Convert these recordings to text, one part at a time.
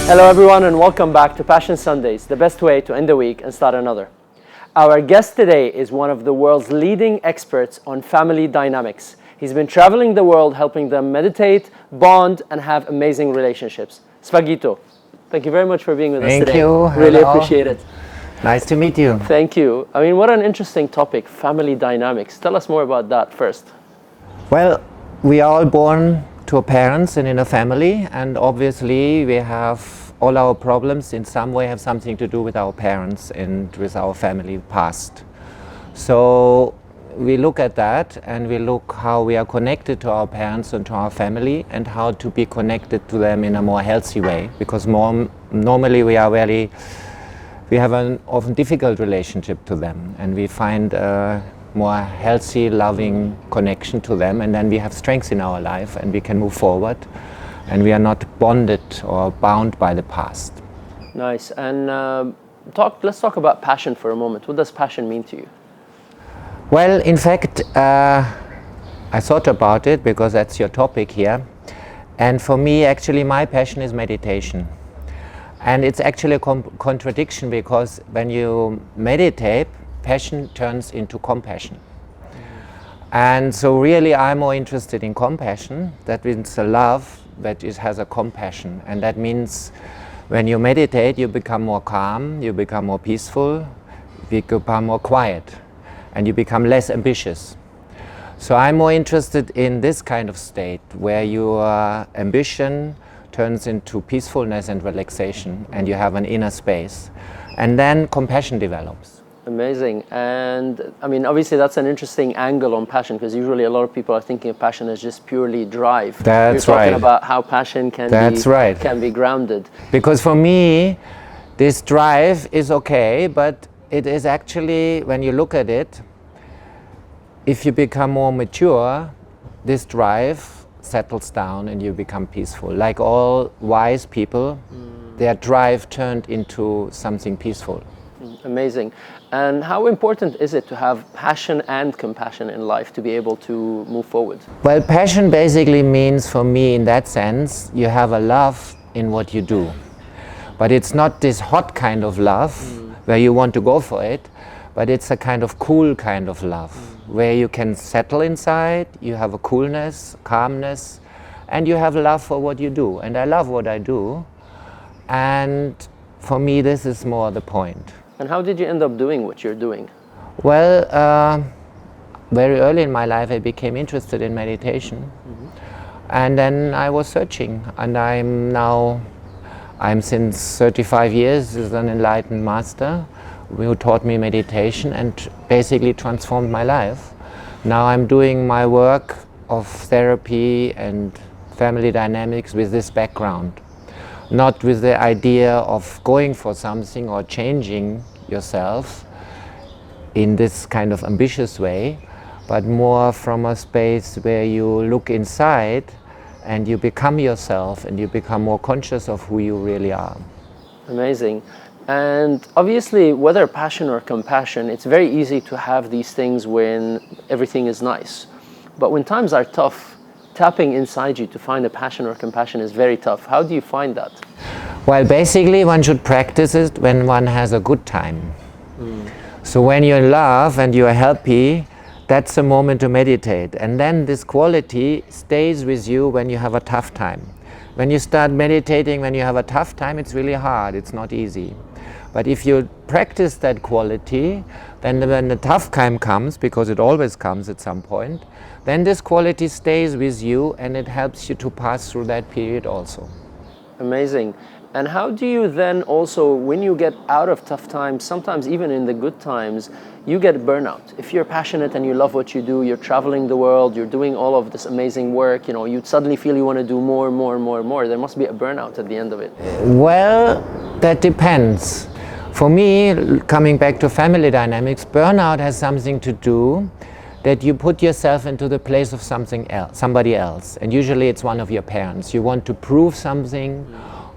Hello everyone and welcome back to Passion Sundays, the best way to end the week and start another. Our guest today is one of the world's leading experts on family dynamics. He's been traveling the world helping them meditate, bond, and have amazing relationships. Svagito, thank you very much for being with us today. Thank you. Really Hello. appreciate it. Nice to meet you. Thank you. I mean, what an interesting topic, family dynamics. Tell us more about that first. Well, we are all born to parents and in a family, and obviously we have all our problems in some way have something to do with our parents and with our family past. So we look at that and we look how we are connected to our parents and to our family and how to be connected to them in a more healthy way, because normally we have an often difficult relationship to them, and we find a more healthy, loving connection to them, and then we have strengths in our life and we can move forward and we are not bonded or bound by the past. Nice. And let's talk about passion for a moment. What does passion mean to you? Well, in fact, I thought about it because that's your topic here, and for me actually my passion is meditation. And it's actually a contradiction, because when you meditate, passion turns into compassion. And so really I'm more interested in compassion. That means a love that has a compassion. And that means when you meditate, you become more calm, you become more peaceful, you become more quiet, and you become less ambitious. So I'm more interested in this kind of state where your ambition turns into peacefulness and relaxation, and you have an inner space, and then compassion develops. Amazing. And I mean, obviously that's an interesting angle on passion, because usually a lot of people are thinking of passion as just purely drive. That's You're right. talking about how passion can be grounded. Because for me, this drive is okay, but it is actually, when you look at it, if you become more mature, this drive settles down and you become peaceful. Like all wise people, their drive turned into something peaceful. Amazing. And how important is it to have passion and compassion in life to be able to move forward? Well, passion basically means, for me in that sense, you have a love in what you do. But it's not this hot kind of love where you want to go for it, but it's a kind of cool kind of love where you can settle inside, you have a coolness, calmness, and you have love for what you do. And I love what I do, and for me this is more the point. And how did you end up doing what you're doing? Well, very early in my life I became interested in meditation, and then I was searching, and I'm since 35 years as an enlightened master who taught me meditation and basically transformed my life. Now I'm doing my work of therapy and family dynamics with this background, not with the idea of going for something or changing yourself in this kind of ambitious way, but more from a space where you look inside and you become yourself and you become more conscious of who you really are. Amazing. And obviously, whether passion or compassion, it's very easy to have these things when everything is nice. But when times are tough, tapping inside you to find a passion or compassion is very tough. How do you find that? Well, basically one should practice it when one has a good time. So when you're in love and you're happy, that's a moment to meditate. And then this quality stays with you when you have a tough time. When you start meditating when you have a tough time, it's really hard, it's not easy. But if you practice that quality, then when the tough time comes, because it always comes at some point, then this quality stays with you and it helps you to pass through that period also. Amazing. And how do you then also, when you get out of tough times, sometimes even in the good times, you get burnout. If you're passionate and you love what you do, you're traveling the world, you're doing all of this amazing work, you suddenly feel you want to do more and more and more and more. There must be a burnout at the end of it. Well, that depends. For me, coming back to family dynamics, burnout has something to do that you put yourself into the place of somebody else, and usually it's one of your parents. You want to prove something,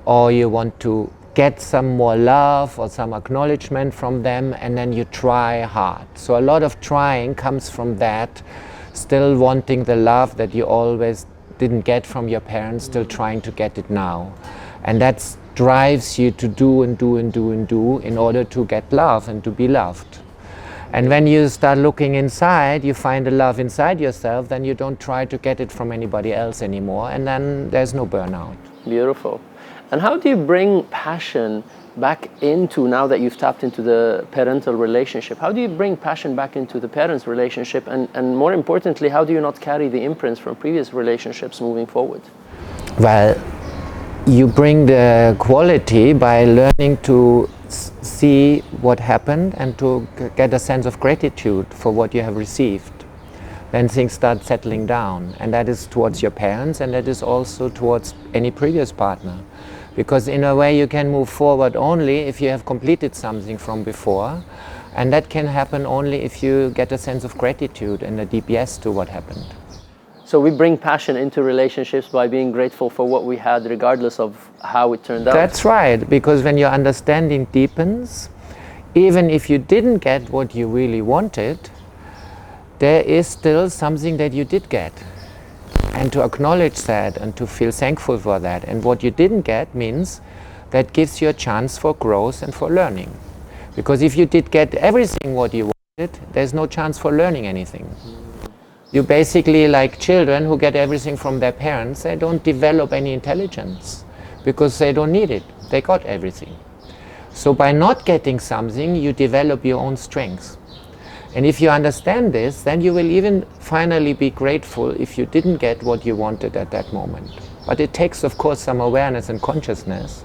or you want to get some more love or some acknowledgement from them, and then you try hard. So a lot of trying comes from that, still wanting the love that you always didn't get from your parents, still trying to get it now. And that's drives you to do and do and do and do in order to get love and to be loved. And when you start looking inside, you find the love inside yourself, then you don't try to get it from anybody else anymore, and then there's no burnout. Beautiful. And how do you bring passion back into, now that you've tapped into the parental relationship, how do you bring passion back into the parents' relationship? And more importantly, how do you not carry the imprints from previous relationships moving forward? Well, you bring the quality by learning to see what happened and to get a sense of gratitude for what you have received. Then things start settling down, and that is towards your parents, and that is also towards any previous partner. Because in a way you can move forward only if you have completed something from before, and that can happen only if you get a sense of gratitude and a deep yes to what happened. So we bring passion into relationships by being grateful for what we had, regardless of how it turned out. That's right, because when your understanding deepens, even if you didn't get what you really wanted, there is still something that you did get. And to acknowledge that and to feel thankful for that. And what you didn't get means that gives you a chance for growth and for learning. Because if you did get everything what you wanted, there's no chance for learning anything. You basically, like children who get everything from their parents, they don't develop any intelligence because they don't need it. They got everything. So by not getting something, you develop your own strengths. And if you understand this, then you will even finally be grateful if you didn't get what you wanted at that moment. But it takes, of course, some awareness and consciousness,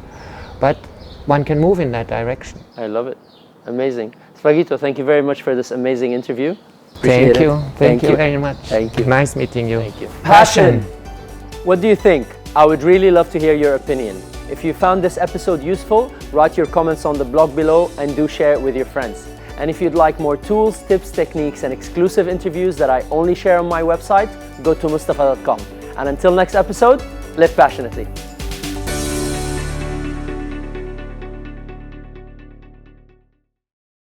but one can move in that direction. I love it. Amazing. Svagito, thank you very much for this amazing interview. Thank you. Thank you very much. Thank you. Nice meeting you. Thank you. Passion. What do you think? I would really love to hear your opinion. If you found this episode useful, write your comments on the blog below and do share it with your friends. And if you'd like more tools, tips, techniques, and exclusive interviews that I only share on my website, go to Moustafa.com. And until next episode, live passionately.